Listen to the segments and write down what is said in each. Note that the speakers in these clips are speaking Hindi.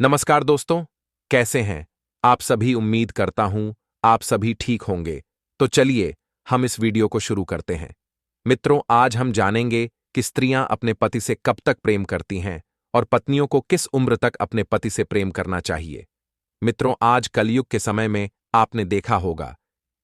नमस्कार दोस्तों, कैसे हैं आप सभी। उम्मीद करता हूं आप सभी ठीक होंगे। तो चलिए हम इस वीडियो को शुरू करते हैं। मित्रों, आज हम जानेंगे कि स्त्रियां अपने पति से कब तक प्रेम करती हैं और पत्नियों को किस उम्र तक अपने पति से प्रेम करना चाहिए। मित्रों, आज कलयुग के समय में आपने देखा होगा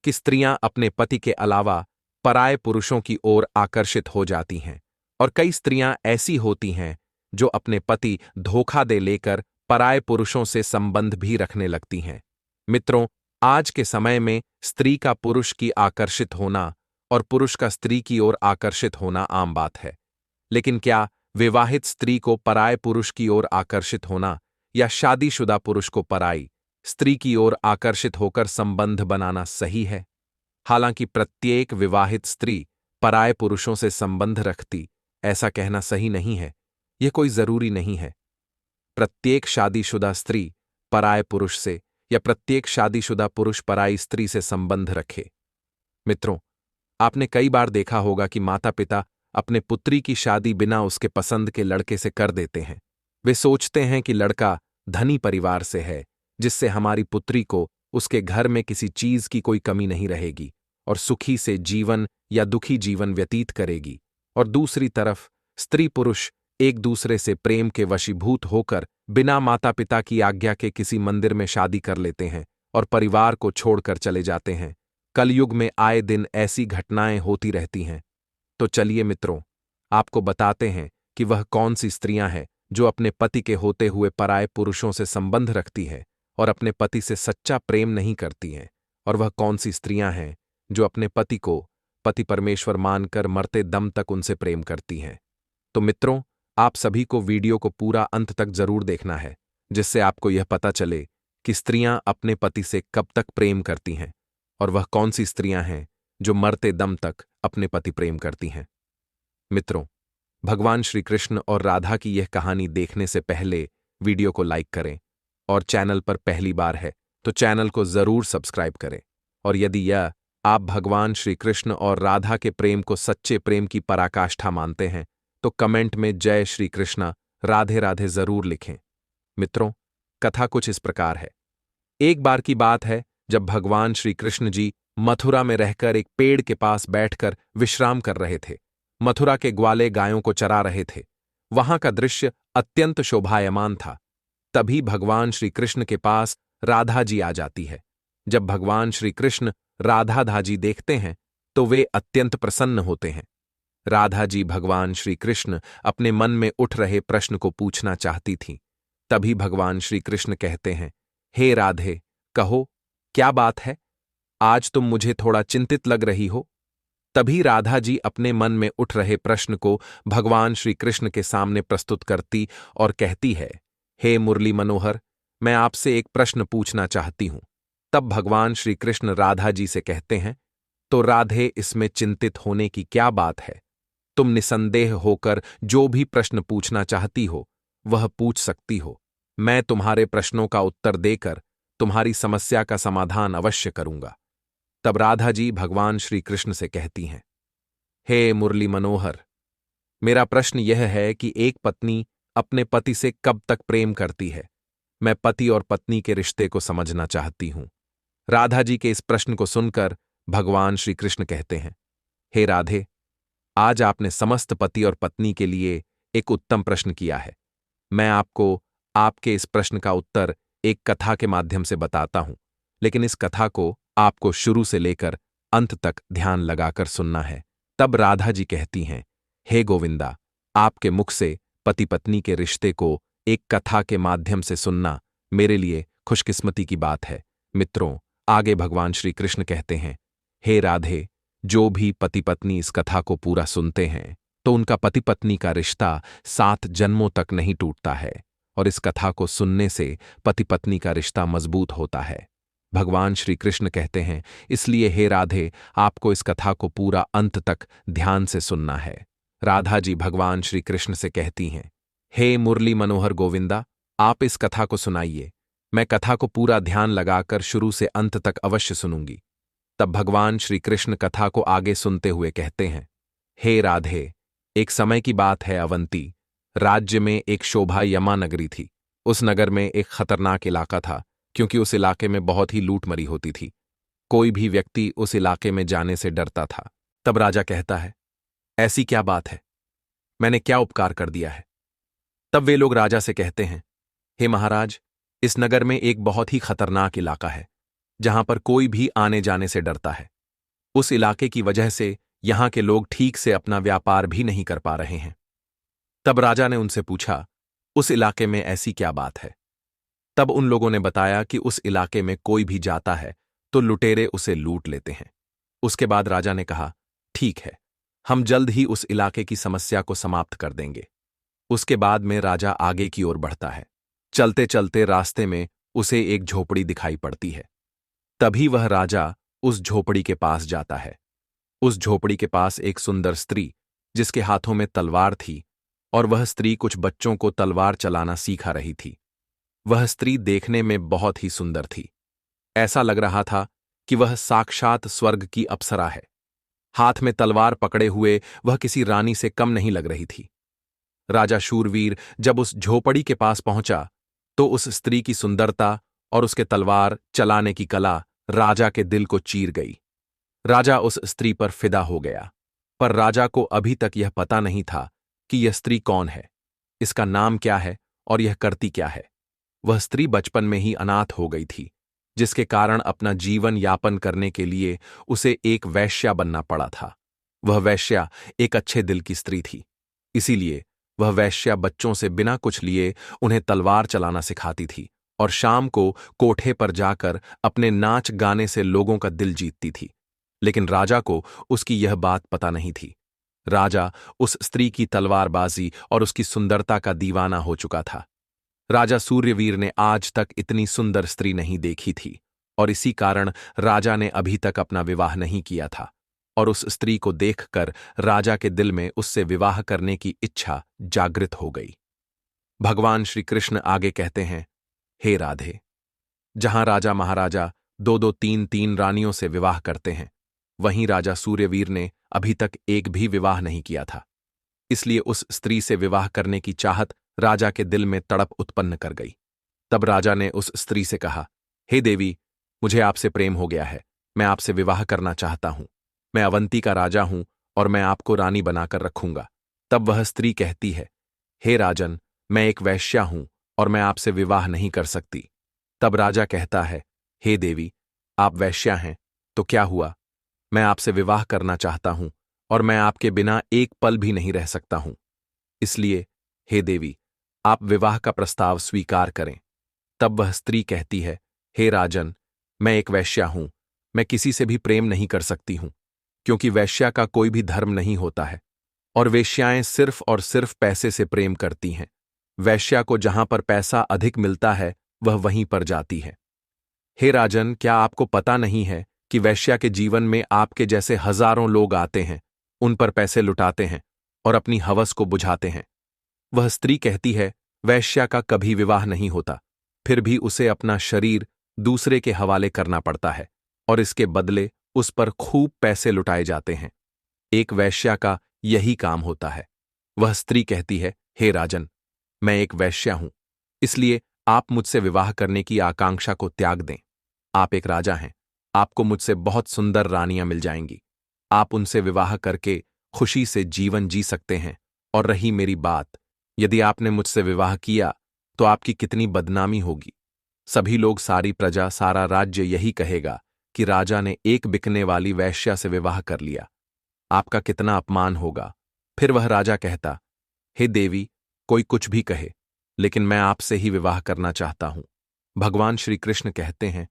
कि स्त्रियां अपने पति के अलावा पराये पुरुषों की ओर आकर्षित हो जाती हैं और कई स्त्रियां ऐसी होती हैं जो अपने पति धोखा दे लेकर पराये पुरुषों से संबंध भी रखने लगती हैं। मित्रों, आज के समय में स्त्री का पुरुष की आकर्षित होना और पुरुष का स्त्री की ओर आकर्षित होना आम बात है। लेकिन क्या विवाहित स्त्री को पराये पुरुष की ओर आकर्षित होना या शादीशुदा पुरुष को पराई स्त्री की ओर आकर्षित होकर संबंध बनाना सही है? हालांकि प्रत्येक विवाहित स्त्री पराये पुरुषों से संबंध रखती, ऐसा कहना सही नहीं है। यह कोई जरूरी नहीं है। प्रत्येक शादीशुदा स्त्री पराये पुरुष से या प्रत्येक शादीशुदा पुरुष पराई स्त्री से संबंध रखे। मित्रों, आपने कई बार देखा होगा कि माता पिता अपने पुत्री की शादी बिना उसके पसंद के लड़के से कर देते हैं। वे सोचते हैं कि लड़का धनी परिवार से है, जिससे हमारी पुत्री को उसके घर में किसी चीज की कोई कमी नहीं रहेगी और सुखी से जीवन या दुखी जीवन व्यतीत करेगी। और दूसरी तरफ स्त्री पुरुष एक दूसरे से प्रेम के वशीभूत होकर बिना माता पिता की आज्ञा के किसी मंदिर में शादी कर लेते हैं और परिवार को छोड़कर चले जाते हैं। कलयुग में आए दिन ऐसी घटनाएं होती रहती हैं। तो चलिए मित्रों, आपको बताते हैं कि वह कौन सी स्त्रियां हैं जो अपने पति के होते हुए पराये पुरुषों से संबंध रखती हैं और अपने पति से सच्चा प्रेम नहीं करती हैं, और वह कौन सी स्त्रियां हैं जो अपने पति को पति परमेश्वर मानकर मरते दम तक उनसे प्रेम करती हैं। तो मित्रों, आप सभी को वीडियो को पूरा अंत तक जरूर देखना है, जिससे आपको यह पता चले कि स्त्रियां अपने पति से कब तक प्रेम करती हैं और वह कौन सी स्त्रियां हैं जो मरते दम तक अपने पति प्रेम करती हैं। मित्रों, भगवान श्री कृष्ण और राधा की यह कहानी देखने से पहले वीडियो को लाइक करें और चैनल पर पहली बार है तो चैनल को जरूर सब्सक्राइब करें। और यदि यह आप भगवान श्री कृष्ण और राधा के प्रेम को सच्चे प्रेम की पराकाष्ठा मानते हैं तो कमेंट में जय श्री कृष्णा राधे राधे जरूर लिखें। मित्रों, कथा कुछ इस प्रकार है। एक बार की बात है जब भगवान श्री कृष्ण जी मथुरा में रहकर एक पेड़ के पास बैठकर विश्राम कर रहे थे। मथुरा के ग्वाले गायों को चरा रहे थे। वहां का दृश्य अत्यंत शोभायमान था। तभी भगवान श्री कृष्ण के पास राधा जी आ जाती है। जब भगवान श्री कृष्ण राधा जी देखते हैं तो वे अत्यंत प्रसन्न होते हैं। राधा जी भगवान श्री कृष्ण अपने मन में उठ रहे प्रश्न को पूछना चाहती थीं। तभी भगवान श्री कृष्ण कहते हैं, हे राधे, कहो क्या बात है? आज तुम मुझे थोड़ा चिंतित लग रही हो। तभी राधा जी अपने मन में उठ रहे प्रश्न को भगवान श्री कृष्ण के सामने प्रस्तुत करती और कहती है, हे मुरली मनोहर, मैं आपसे एक प्रश्न पूछना चाहती हूं। तब भगवान श्री कृष्ण राधा जी से कहते हैं, तो राधे, इसमें चिंतित होने की क्या बात है? तुम निसंदेह होकर जो भी प्रश्न पूछना चाहती हो वह पूछ सकती हो। मैं तुम्हारे प्रश्नों का उत्तर देकर तुम्हारी समस्या का समाधान अवश्य करूंगा। तब राधा जी भगवान श्री कृष्ण से कहती हैं, हे मुरली मनोहर, मेरा प्रश्न यह है कि एक पत्नी अपने पति से कब तक प्रेम करती है? मैं पति और पत्नी के रिश्ते को समझना चाहती हूं। राधा जी के इस प्रश्न को सुनकर भगवान श्री कृष्ण कहते हैं, हे राधे, आज आपने समस्त पति और पत्नी के लिए एक उत्तम प्रश्न किया है। मैं आपको आपके इस प्रश्न का उत्तर एक कथा के माध्यम से बताता हूं, लेकिन इस कथा को आपको शुरू से लेकर अंत तक ध्यान लगाकर सुनना है। तब राधा जी कहती हैं, हे गोविंदा, आपके मुख से पति पत्नी के रिश्ते को एक कथा के माध्यम से सुनना मेरे लिए खुशकिस्मती की बात है। मित्रों, आगे भगवान श्री कृष्ण कहते हैं, हे राधे, जो भी पति पत्नी इस कथा को पूरा सुनते हैं तो उनका पति पत्नी का रिश्ता 7 जन्मों तक नहीं टूटता है, और इस कथा को सुनने से पति पत्नी का रिश्ता मजबूत होता है। भगवान श्री कृष्ण कहते हैं, इसलिए हे राधे, आपको इस कथा को पूरा अंत तक ध्यान से सुनना है। राधा जी भगवान श्री कृष्ण से कहती हैं, हे मुरली मनोहर गोविंदा, आप इस कथा को सुनाइए। मैं कथा को पूरा ध्यान लगाकर शुरू से अंत तक अवश्य सुनूंगी। तब भगवान श्री कृष्ण कथा को आगे सुनते हुए कहते हैं, हे राधे, एक समय की बात है, अवंती राज्य में एक शोभा यमा नगरी थी। उस नगर में एक खतरनाक इलाका था, क्योंकि उस इलाके में बहुत ही लूटमरी होती थी। कोई भी व्यक्ति उस इलाके में जाने से डरता था। तब राजा कहता है, ऐसी क्या बात है? मैंने क्या उपकार कर दिया है? तब वे लोग राजा से कहते हैं, हे महाराज, इस नगर में एक बहुत ही खतरनाक इलाका है, जहां पर कोई भी आने जाने से डरता है। उस इलाके की वजह से यहां के लोग ठीक से अपना व्यापार भी नहीं कर पा रहे हैं। तब राजा ने उनसे पूछा, उस इलाके में ऐसी क्या बात है? तब उन लोगों ने बताया कि उस इलाके में कोई भी जाता है तो लुटेरे उसे लूट लेते हैं। उसके बाद राजा ने कहा, ठीक है, हम जल्द ही उस इलाके की समस्या को समाप्त कर देंगे। उसके बाद में राजा आगे की ओर बढ़ता है। चलते चलते रास्ते में उसे एक झोपड़ी दिखाई पड़ती है। तभी वह राजा उस झोपड़ी के पास जाता है। उस झोपड़ी के पास एक सुंदर स्त्री, जिसके हाथों में तलवार थी, और वह स्त्री कुछ बच्चों को तलवार चलाना सीखा रही थी। वह स्त्री देखने में बहुत ही सुंदर थी। ऐसा लग रहा था कि वह साक्षात स्वर्ग की अप्सरा है। हाथ में तलवार पकड़े हुए वह किसी रानी से कम नहीं लग रही थी। राजा शूरवीर जब उस झोपड़ी के पास पहुंचा तो उस स्त्री की सुंदरता और उसके तलवार चलाने की कला राजा के दिल को चीर गई। राजा उस स्त्री पर फिदा हो गया, पर राजा को अभी तक यह पता नहीं था कि यह स्त्री कौन है, इसका नाम क्या है और यह करती क्या है। वह स्त्री बचपन में ही अनाथ हो गई थी, जिसके कारण अपना जीवन यापन करने के लिए उसे एक वैश्या बनना पड़ा था। वह वैश्या एक अच्छे दिल की स्त्री थी, इसीलिए वह वैश्या बच्चों से बिना कुछ लिए उन्हें तलवार चलाना सिखाती थी और शाम को कोठे पर जाकर अपने नाच गाने से लोगों का दिल जीतती थी। लेकिन राजा को उसकी यह बात पता नहीं थी। राजा उस स्त्री की तलवारबाजी और उसकी सुंदरता का दीवाना हो चुका था। राजा सूर्यवीर ने आज तक इतनी सुंदर स्त्री नहीं देखी थी, और इसी कारण राजा ने अभी तक अपना विवाह नहीं किया था, और उस स्त्री को देखकर राजा के दिल में उससे विवाह करने की इच्छा जागृत हो गई। भगवान श्री कृष्ण आगे कहते हैं, हे राधे, जहां राजा महाराजा दो दो तीन तीन रानियों से विवाह करते हैं, वहीं राजा सूर्यवीर ने अभी तक एक भी विवाह नहीं किया था। इसलिए उस स्त्री से विवाह करने की चाहत राजा के दिल में तड़प उत्पन्न कर गई। तब राजा ने उस स्त्री से कहा, हे देवी, मुझे आपसे प्रेम हो गया है, मैं आपसे विवाह करना चाहता हूं। मैं अवंती का राजा हूं और मैं आपको रानी बनाकर रखूंगा। तब वह स्त्री कहती है, हे राजन, मैं एक वैश्या हूं और मैं आपसे विवाह नहीं कर सकती। तब राजा कहता है, हे देवी, आप वैश्या हैं तो क्या हुआ, मैं आपसे विवाह करना चाहता हूं और मैं आपके बिना एक पल भी नहीं रह सकता हूं। इसलिए हे देवी, आप विवाह का प्रस्ताव स्वीकार करें। तब वह स्त्री कहती है, हे राजन, मैं एक वैश्या हूं, मैं किसी से भी प्रेम नहीं कर सकती हूं, क्योंकि वैश्या का कोई भी धर्म नहीं होता है और वेश्याएं सिर्फ और सिर्फ पैसे से प्रेम करती हैं। वैश्या को जहां पर पैसा अधिक मिलता है वह वहीं पर जाती है। हे राजन, क्या आपको पता नहीं है कि वैश्या के जीवन में आपके जैसे हजारों लोग आते हैं, उन पर पैसे लुटाते हैं और अपनी हवस को बुझाते हैं। वह स्त्री कहती है, वैश्या का कभी विवाह नहीं होता, फिर भी उसे अपना शरीर दूसरे के हवाले करना पड़ता है और इसके बदले उस पर खूब पैसे लुटाए जाते हैं। एक वैश्या का यही काम होता है। वह स्त्री कहती है, हे राजन, मैं एक वैश्या हूं, इसलिए आप मुझसे विवाह करने की आकांक्षा को त्याग दें। आप एक राजा हैं, आपको मुझसे बहुत सुंदर रानियां मिल जाएंगी। आप उनसे विवाह करके खुशी से जीवन जी सकते हैं। और रही मेरी बात, यदि आपने मुझसे विवाह किया तो आपकी कितनी बदनामी होगी। सभी लोग, सारी प्रजा, सारा राज्य यही कहेगा कि राजा ने एक बिकने वाली वैश्या से विवाह कर लिया। आपका कितना अपमान होगा। फिर वह राजा कहता, हे देवी, कोई कुछ भी कहे, लेकिन मैं आपसे ही विवाह करना चाहता हूं। भगवान श्री कृष्ण कहते हैं,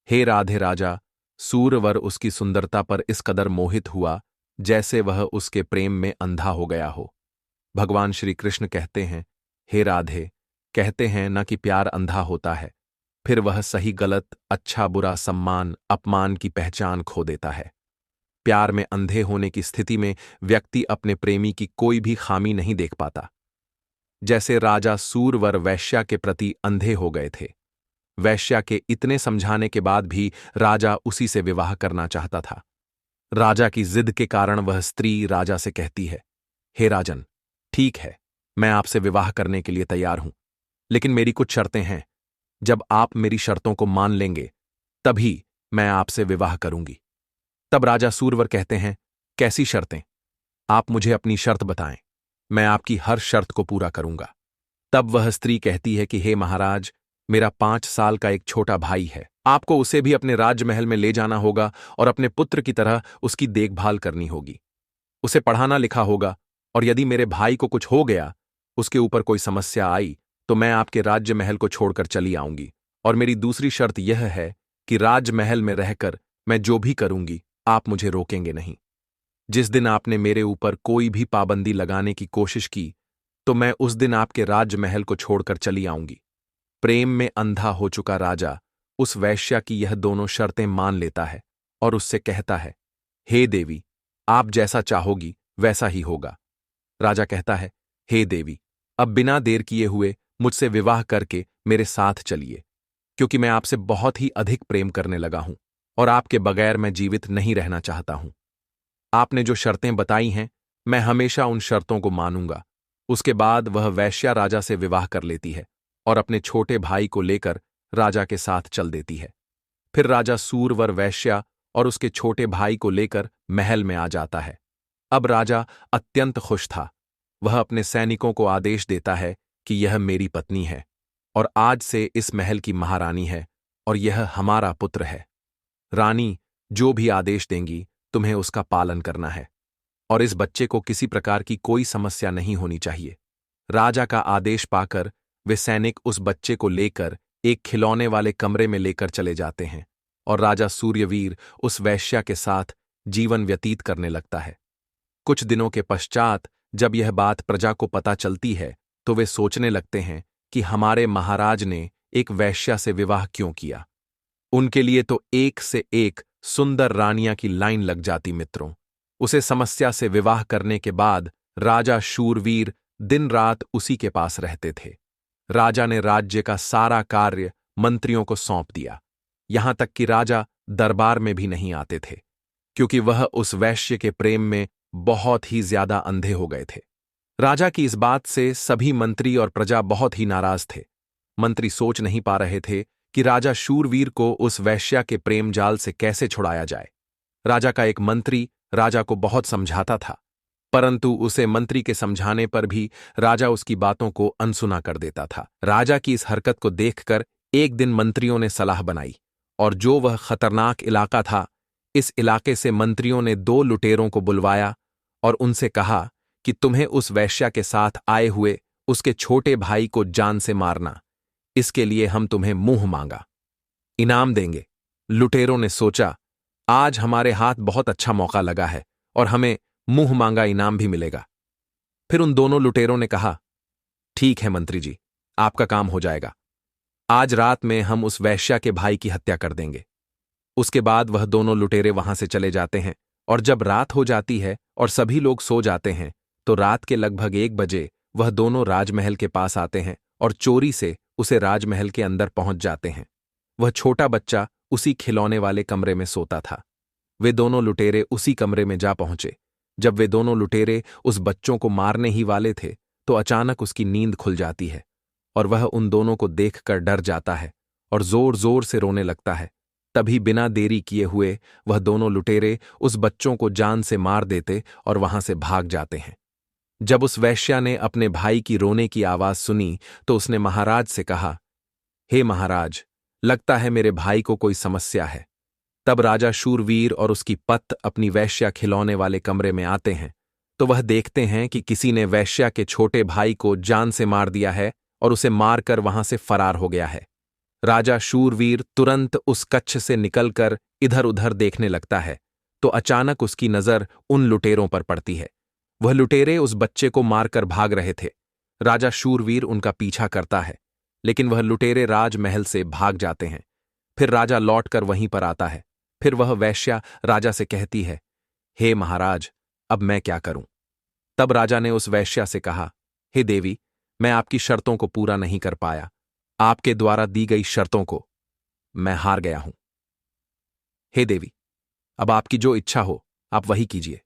हे राधे राजा, सूरवर उसकी सुंदरता पर इस कदर मोहित हुआ जैसे वह उसके प्रेम में अंधा हो गया हो। भगवान श्री कृष्ण कहते हैं, हे राधे, कहते हैं न कि प्यार अंधा होता है, फिर वह सही गलत, अच्छा बुरा, सम्मान अपमान की पहचान खो देता है। प्यार में अंधे होने की स्थिति में व्यक्ति अपने प्रेमी की कोई भी खामी नहीं देख पाता। जैसे राजा सूरवर वैश्या के प्रति अंधे हो गए थे। वैश्या के इतने समझाने के बाद भी राजा उसी से विवाह करना चाहता था। राजा की जिद के कारण वह स्त्री राजा से कहती है, हे राजन, ठीक है, मैं आपसे विवाह करने के लिए तैयार हूं, लेकिन मेरी कुछ शर्तें हैं। जब आप मेरी शर्तों को मान लेंगे तभी मैं आपसे विवाह करूंगी। तब राजा सूरवर कहते हैं, कैसी शर्तें? आप मुझे अपनी शर्त बताएं, मैं आपकी हर शर्त को पूरा करूंगा। तब वह स्त्री कहती है कि हे महाराज, मेरा 5 साल का एक छोटा भाई है। आपको उसे भी अपने राजमहल में ले जाना होगा और अपने पुत्र की तरह उसकी देखभाल करनी होगी। उसे पढ़ाना लिखा होगा, और यदि मेरे भाई को कुछ हो गया, उसके ऊपर कोई समस्या आई, तो मैं आपके राजमहल को छोड़कर चली आऊंगी। और मेरी दूसरी शर्त यह है कि राजमहल में रहकर मैं जो भी करूंगी, आप मुझे रोकेंगे नहीं। जिस दिन आपने मेरे ऊपर कोई भी पाबंदी लगाने की कोशिश की, तो मैं उस दिन आपके राजमहल को छोड़कर चली आऊंगी। प्रेम में अंधा हो चुका राजा उस वैश्या की यह दोनों शर्तें मान लेता है और उससे कहता है, हे देवी, आप जैसा चाहोगी वैसा ही होगा। राजा कहता है, हे देवी, अब बिना देर किए हुए मुझसे विवाह करके मेरे साथ चलिए, क्योंकि मैं आपसे बहुत ही अधिक प्रेम करने लगा हूं और आपके बगैर मैं जीवित नहीं रहना चाहता हूं। आपने जो शर्तें बताई हैं, मैं हमेशा उन शर्तों को मानूंगा। उसके बाद वह वैश्या राजा से विवाह कर लेती है और अपने छोटे भाई को लेकर राजा के साथ चल देती है। फिर राजा सूरवर वैश्या और उसके छोटे भाई को लेकर महल में आ जाता है। अब राजा अत्यंत खुश था। वह अपने सैनिकों को आदेश देता है कि यह मेरी पत्नी है और आज से इस महल की महारानी है और यह हमारा पुत्र है। रानी जो भी आदेश देंगी तुम्हें उसका पालन करना है और इस बच्चे को किसी प्रकार की कोई समस्या नहीं होनी चाहिए। राजा का आदेश पाकर वे सैनिक उस बच्चे को लेकर एक खिलौने वाले कमरे में लेकर चले जाते हैं और राजा सूर्यवीर उस वैश्या के साथ जीवन व्यतीत करने लगता है। कुछ दिनों के पश्चात जब यह बात प्रजा को पता चलती है, तो वे सोचने लगते हैं कि हमारे महाराज ने एक वैश्या से विवाह क्यों किया। उनके लिए तो एक से एक सुंदर रानियां की लाइन लग जाती। मित्रों, उसे समस्या से विवाह करने के बाद राजा शूरवीर दिन रात उसी के पास रहते थे। राजा ने राज्य का सारा कार्य मंत्रियों को सौंप दिया, यहां तक कि राजा दरबार में भी नहीं आते थे, क्योंकि वह उस वैश्य के प्रेम में बहुत ही ज्यादा अंधे हो गए थे। राजा की इस बात से सभी मंत्री और प्रजा बहुत ही नाराज थे। मंत्री सोच नहीं पा रहे थे कि राजा शूरवीर को उस वैश्या के प्रेम जाल से कैसे छुड़ाया जाए। राजा का एक मंत्री राजा को बहुत समझाता था, परंतु उसे मंत्री के समझाने पर भी राजा उसकी बातों को अनसुना कर देता था। राजा की इस हरकत को देखकर एक दिन मंत्रियों ने सलाह बनाई, और जो वह खतरनाक इलाका था, इस इलाके से मंत्रियों ने 2 लुटेरों को बुलवाया और उनसे कहा कि तुम्हें उस वैश्या के साथ आए हुए उसके छोटे भाई को जान से मारना, इसके लिए हम तुम्हें मुंह मांगा इनाम देंगे। लुटेरों ने सोचा, आज हमारे हाथ बहुत अच्छा मौका लगा है और हमें मुंह मांगा इनाम भी मिलेगा। फिर उन दोनों लुटेरों ने कहा, ठीक है मंत्री जी, आपका काम हो जाएगा। आज रात में हम उस वैश्या के भाई की हत्या कर देंगे। उसके बाद वह दोनों लुटेरे वहां से चले जाते हैं और जब रात हो जाती है और सभी लोग सो जाते हैं, तो रात के लगभग 1 बजे वह दोनों राजमहल के पास आते हैं और चोरी से उसे राजमहल के अंदर पहुंच जाते हैं। वह छोटा बच्चा उसी खिलौने वाले कमरे में सोता था। वे दोनों लुटेरे उसी कमरे में जा पहुंचे। जब वे दोनों लुटेरे उस बच्चों को मारने ही वाले थे, तो अचानक उसकी नींद खुल जाती है और वह उन दोनों को देखकर डर जाता है और जोर जोर से रोने लगता है। तभी बिना देरी किए हुए वह दोनों लुटेरे उस बच्चों को जान से मार देते और वहां से भाग जाते हैं। जब उस वैश्या ने अपने भाई की रोने की आवाज सुनी, तो उसने महाराज से कहा, हे महाराज, लगता है मेरे भाई को कोई समस्या है। तब राजा शूरवीर और उसकी पत्नी अपनी वैश्या खिलौने वाले कमरे में आते हैं, तो वह देखते हैं कि किसी ने वैश्या के छोटे भाई को जान से मार दिया है और उसे मारकर वहां से फरार हो गया है। राजा शूरवीर तुरंत उस कक्ष से निकलकर इधर उधर देखने लगता है, तो अचानक उसकी नजर उन लुटेरों पर पड़ती है। वह लुटेरे उस बच्चे को मारकर भाग रहे थे। राजा शूरवीर उनका पीछा करता है, लेकिन वह लुटेरे राजमहल से भाग जाते हैं। फिर राजा लौटकर वहीं पर आता है। फिर वह वैश्या राजा से कहती है, हे महाराज, अब मैं क्या करूं? तब राजा ने उस वैश्या से कहा, हे देवी, मैं आपकी शर्तों को पूरा नहीं कर पाया। आपके द्वारा दी गई शर्तों को मैं हार गया हूं। हे देवी, अब आपकी जो इच्छा हो आप वही कीजिए।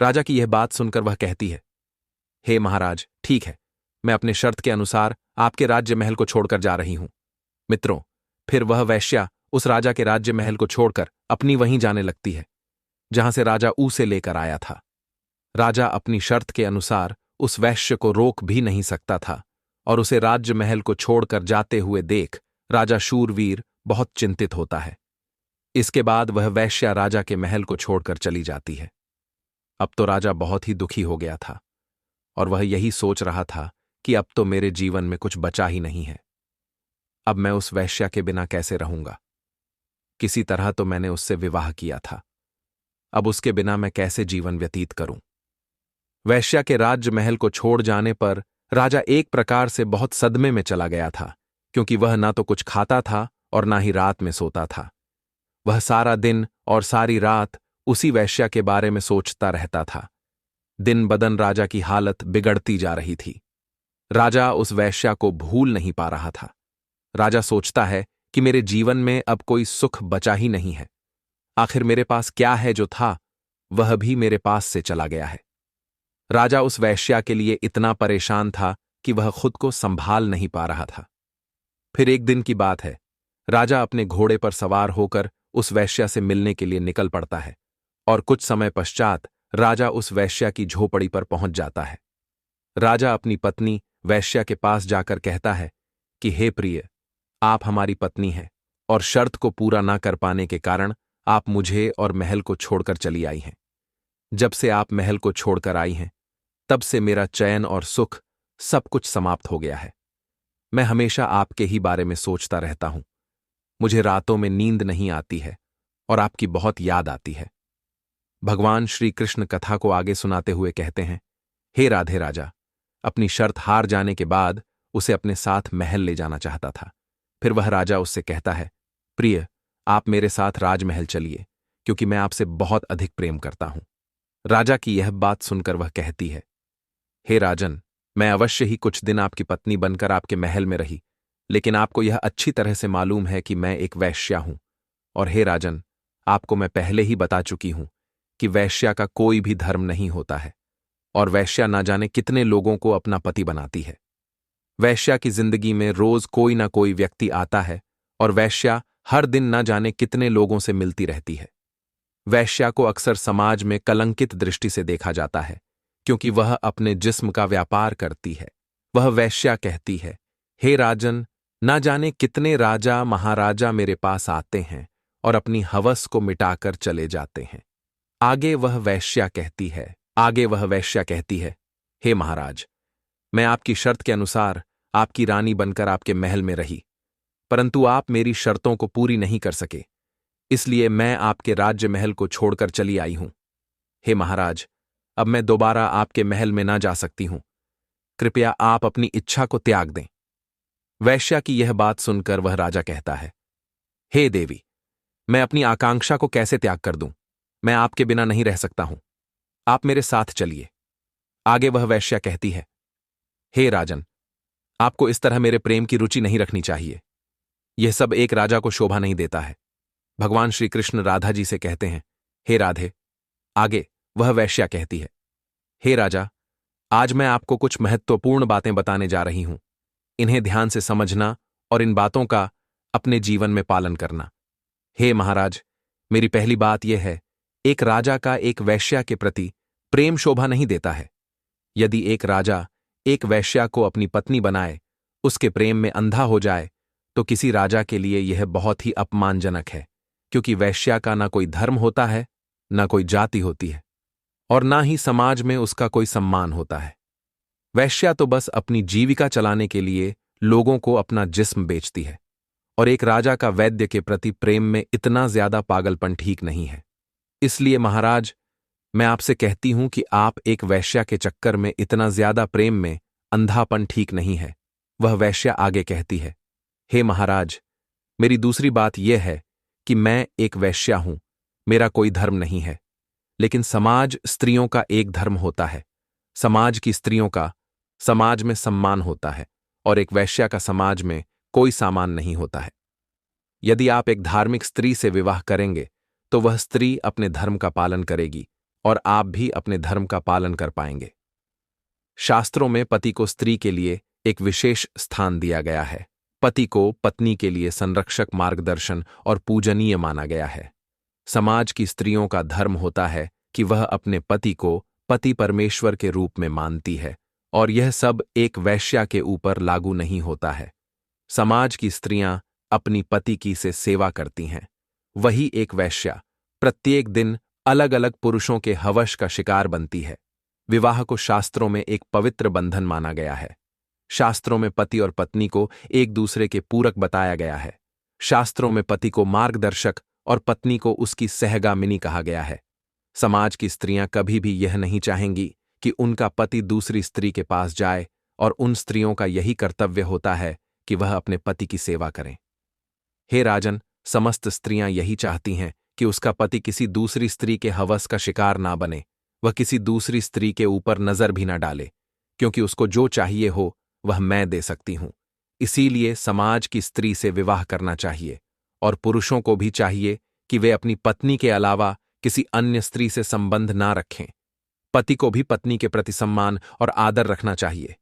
राजा की यह बात सुनकर वह कहती है, हे महाराज, ठीक है, मैं अपने शर्त के अनुसार आपके राज्य महल को छोड़कर जा रही हूं। मित्रों, फिर वह वैश्या उस राजा के राज्य महल को छोड़कर अपनी वहीं जाने लगती है जहां से राजा उसे लेकर आया था। राजा अपनी शर्त के अनुसार उस वैश्य को रोक भी नहीं सकता था और उसे राज्य महल को छोड़कर जाते हुए देख राजा शूरवीर बहुत चिंतित होता है। इसके बाद वह वैश्या राजा के महल को छोड़कर चली जाती है। अब तो राजा बहुत ही दुखी हो गया था और वह यही सोच रहा था कि अब तो मेरे जीवन में कुछ बचा ही नहीं है। अब मैं उस वैश्या के बिना कैसे रहूंगा? किसी तरह तो मैंने उससे विवाह किया था, अब उसके बिना मैं कैसे जीवन व्यतीत करूं? वैश्या के राज्य महल को छोड़ जाने पर राजा एक प्रकार से बहुत सदमे में चला गया था, क्योंकि वह ना तो कुछ खाता था और ना ही रात में सोता था। वह सारा दिन और सारी रात उसी वैश्या के बारे में सोचता रहता था। दिन बदन राजा की हालत बिगड़ती जा रही थी। राजा उस वैश्या को भूल नहीं पा रहा था। राजा सोचता है कि मेरे जीवन में अब कोई सुख बचा ही नहीं है। आखिर मेरे पास क्या है जो था, वह भी मेरे पास से चला गया है। राजा उस वैश्या के लिए इतना परेशान था कि वह खुद को संभाल नहीं पा रहा था। फिर एक दिन की बात है, राजा अपने घोड़े पर सवार होकर उस वैश्या से मिलने के लिए निकल पड़ता है और कुछ समय पश्चात राजा उस वैश्या की झोपड़ी पर पहुंच जाता है। राजा अपनी पत्नी वैश्या के पास जाकर कहता है कि हे प्रिय, आप हमारी पत्नी हैं और शर्त को पूरा ना कर पाने के कारण आप मुझे और महल को छोड़कर चली आई हैं। जब से आप महल को छोड़कर आई हैं, तब से मेरा चैन और सुख सब कुछ समाप्त हो गया है। मैं हमेशा आपके ही बारे में सोचता रहता हूं। मुझे रातों में नींद नहीं आती है और आपकी बहुत याद आती है। भगवान श्री कृष्ण कथा को आगे सुनाते हुए कहते हैं, हे राधे राजा अपनी शर्त हार जाने के बाद उसे अपने साथ महल ले जाना चाहता था। फिर वह राजा उससे कहता है, प्रिय, आप मेरे साथ राजमहल चलिए, क्योंकि मैं आपसे बहुत अधिक प्रेम करता हूं। राजा की यह बात सुनकर वह कहती है, हे राजन, मैं अवश्य ही कुछ दिन आपकी पत्नी बनकर आपके महल में रही, लेकिन आपको यह अच्छी तरह से मालूम है कि मैं एक वैश्या हूं। और हे राजन, आपको मैं पहले ही बता चुकी हूं कि वैश्या का कोई भी धर्म नहीं होता है और वैश्या ना जाने कितने लोगों को अपना पति बनाती है। वैश्या की जिंदगी में रोज कोई ना कोई व्यक्ति आता है और वैश्या हर दिन ना जाने कितने लोगों से मिलती रहती है। वैश्या को अक्सर समाज में कलंकित दृष्टि से देखा जाता है, क्योंकि वह अपने जिस्म का व्यापार करती है। वह वैश्या कहती है, हे राजन, ना जाने कितने राजा महाराजा मेरे पास आते हैं और अपनी हवस को मिटाकर चले जाते हैं। आगे वह वैश्या कहती है, हे महाराज, मैं आपकी शर्त के अनुसार आपकी रानी बनकर आपके महल में रही, परंतु आप मेरी शर्तों को पूरी नहीं कर सके, इसलिए मैं आपके राज्य महल को छोड़कर चली आई हूं। हे महाराज, अब मैं दोबारा आपके महल में ना जा सकती हूं। कृपया आप अपनी इच्छा को त्याग दें। वैश्या की यह बात सुनकर वह राजा कहता है, हे देवी, मैं अपनी आकांक्षा को कैसे त्याग कर दूं? मैं आपके बिना नहीं रह सकता हूं। आप मेरे साथ चलिए। आगे वह वैश्या कहती है, हे राजन, आपको इस तरह मेरे प्रेम की रुचि नहीं रखनी चाहिए। यह सब एक राजा को शोभा नहीं देता है। भगवान श्री कृष्ण राधा जी से कहते हैं, हे राधे। आगे वह वैश्या कहती है, हे राजा, आज मैं आपको कुछ महत्वपूर्ण बातें बताने जा रही हूं। इन्हें ध्यान से समझना और इन बातों का अपने जीवन में पालन करना। हे महाराज, मेरी पहली बात यह है, एक राजा का एक वैश्या के प्रति प्रेम शोभा नहीं देता है। यदि एक राजा एक वैश्या को अपनी पत्नी बनाए, उसके प्रेम में अंधा हो जाए, तो किसी राजा के लिए यह बहुत ही अपमानजनक है, क्योंकि वैश्या का ना कोई धर्म होता है, ना कोई जाति होती है और ना ही समाज में उसका कोई सम्मान होता है। वैश्या तो बस अपनी जीविका चलाने के लिए लोगों को अपना जिस्म बेचती है और एक राजा का वैद्य के प्रति प्रेम में इतना ज्यादा पागलपन ठीक नहीं है। इसलिए महाराज, मैं आपसे कहती हूं कि आप एक वैश्या के चक्कर में इतना ज्यादा प्रेम में अंधापन ठीक नहीं है। वह वैश्या आगे कहती है, हे महाराज, मेरी दूसरी बात यह है कि मैं एक वैश्या हूं, मेरा कोई धर्म नहीं है, लेकिन समाज स्त्रियों का एक धर्म होता है। समाज की स्त्रियों का समाज में सम्मान होता है और एक वैश्या का समाज में कोई सामान नहीं होता है। यदि आप एक धार्मिक स्त्री से विवाह करेंगे तो वह स्त्री अपने धर्म का पालन करेगी और आप भी अपने धर्म का पालन कर पाएंगे। शास्त्रों में पति को स्त्री के लिए एक विशेष स्थान दिया गया है। पति को पत्नी के लिए संरक्षक, मार्गदर्शन और पूजनीय माना गया है। समाज की स्त्रियों का धर्म होता है कि वह अपने पति को पति परमेश्वर के रूप में मानती है, और यह सब एक वैश्या के ऊपर लागू नहीं होता है। समाज की स्त्रियां अपनी पति की से सेवा करती हैं। वही एक वैश्या प्रत्येक दिन अलग अलग पुरुषों के हवश का शिकार बनती है। विवाह को शास्त्रों में एक पवित्र बंधन माना गया है। शास्त्रों में पति और पत्नी को एक दूसरे के पूरक बताया गया है। शास्त्रों में पति को मार्गदर्शक और पत्नी को उसकी सहगामिनी कहा गया है। समाज की स्त्रियां कभी भी यह नहीं चाहेंगी कि उनका पति दूसरी स्त्री के पास जाए, और उन स्त्रियों का यही कर्तव्य होता है कि वह अपने पति की सेवा करें। हे राजन, समस्त स्त्रियां यही चाहती हैं कि उसका पति किसी दूसरी स्त्री के हवस का शिकार ना बने, वह किसी दूसरी स्त्री के ऊपर नजर भी ना डाले, क्योंकि उसको जो चाहिए हो वह मैं दे सकती हूं। इसीलिए समाज की स्त्री से विवाह करना चाहिए, और पुरुषों को भी चाहिए कि वे अपनी पत्नी के अलावा किसी अन्य स्त्री से संबंध ना रखें। पति को भी पत्नी के प्रति सम्मान और आदर रखना चाहिए।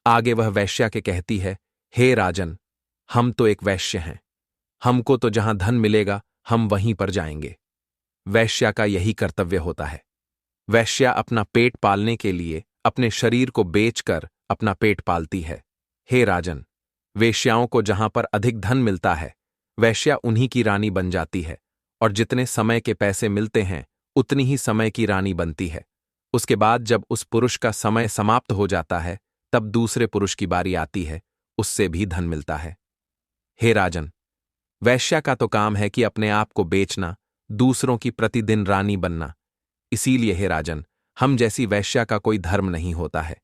आगे वह वैश्या के कहती है, हे राजन, हम तो एक वैश्य हैं। हमको तो जहां धन मिलेगा हम वहीं पर जाएंगे। वैश्या का यही कर्तव्य होता है। वैश्या अपना पेट पालने के लिए अपने शरीर को बेचकर अपना पेट पालती है। हे राजन, वेश्याओं को जहां पर अधिक धन मिलता है, वैश्या उन्हीं की रानी बन जाती है, और जितने समय के पैसे मिलते हैं उतनी ही समय की रानी बनती है। उसके बाद जब उस पुरुष का समय समाप्त हो जाता है, तब दूसरे पुरुष की बारी आती है, उससे भी धन मिलता है। हे राजन, वैश्या का तो काम है कि अपने आप को बेचना, दूसरों की प्रतिदिन रानी बनना। इसीलिए हे राजन, हम जैसी वैश्या का कोई धर्म नहीं होता है।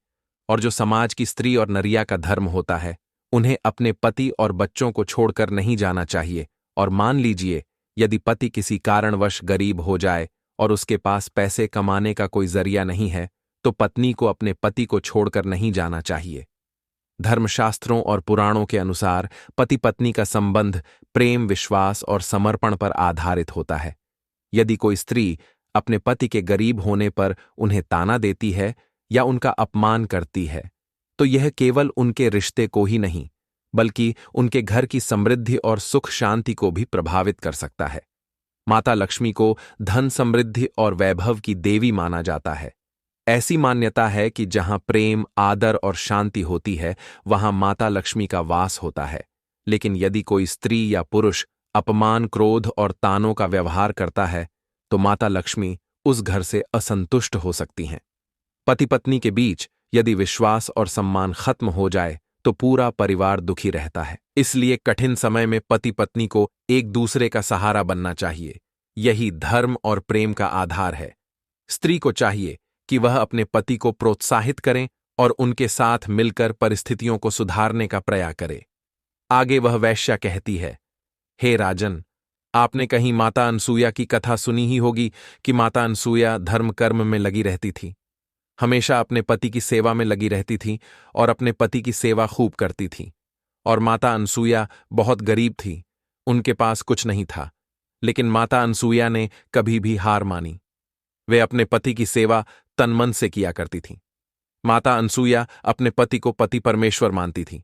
और जो समाज की स्त्री और नरिया का धर्म होता है, उन्हें अपने पति और बच्चों को छोड़कर नहीं जाना चाहिए। और मान लीजिए, यदि पति किसी कारणवश गरीब हो जाए और उसके पास पैसे कमाने का कोई जरिया नहीं है, तो पत्नी को अपने पति को छोड़कर नहीं जाना चाहिए। धर्मशास्त्रों और पुराणों के अनुसार पति पत्नी का संबंध प्रेम, विश्वास और समर्पण पर आधारित होता है। यदि कोई स्त्री अपने पति के गरीब होने पर उन्हें ताना देती है या उनका अपमान करती है, तो यह केवल उनके रिश्ते को ही नहीं, बल्कि उनके घर की समृद्धि और सुख शांति को भी प्रभावित कर सकता है। माता लक्ष्मी को धन, समृद्धि और वैभव की देवी माना जाता है। ऐसी मान्यता है कि जहां प्रेम, आदर और शांति होती है, वहां माता लक्ष्मी का वास होता है। लेकिन यदि कोई स्त्री या पुरुष अपमान, क्रोध और तानों का व्यवहार करता है, तो माता लक्ष्मी उस घर से असंतुष्ट हो सकती हैं। पति पत्नी के बीच यदि विश्वास और सम्मान खत्म हो जाए, तो पूरा परिवार दुखी रहता है। इसलिए कठिन समय में पति पत्नी को एक दूसरे का सहारा बनना चाहिए। यही धर्म और प्रेम का आधार है। स्त्री को चाहिए कि वह अपने पति को प्रोत्साहित करें और उनके साथ मिलकर परिस्थितियों को सुधारने का प्रयास करे। आगे वह वैश्या कहती है, हे राजन, आपने कहीं माता अनसुया की कथा सुनी ही होगी कि माता अनसुया धर्म कर्म में लगी रहती थी, हमेशा अपने पति की सेवा में लगी रहती थी और अपने पति की सेवा खूब करती थी। और माता अनसुया बहुत गरीब थी, उनके पास कुछ नहीं था, लेकिन माता अनसुया ने कभी भी हार मानी। वे अपने पति की सेवा तन मन से किया करती थीं। माता अनसुया अपने पति को पति परमेश्वर मानती थी।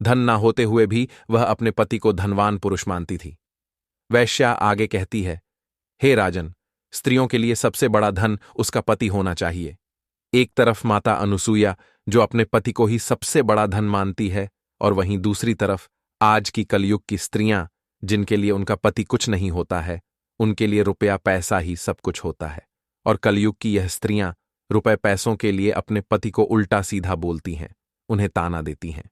धन ना होते हुए भी वह अपने पति को धनवान पुरुष मानती थी। वैश्या आगे कहती है, हे राजन, स्त्रियों के लिए सबसे बड़ा धन उसका पति होना चाहिए। एक तरफ माता अनुसुईया जो अपने पति को ही सबसे बड़ा धन मानती है, और वहीं दूसरी तरफ आज की कलयुग की स्त्रियां जिनके लिए उनका पति कुछ नहीं होता है, उनके लिए रुपया पैसा ही सब कुछ होता है। और कलयुग की यह स्त्रियां रुपए पैसों के लिए अपने पति को उल्टा सीधा बोलती हैं, उन्हें ताना देती हैं।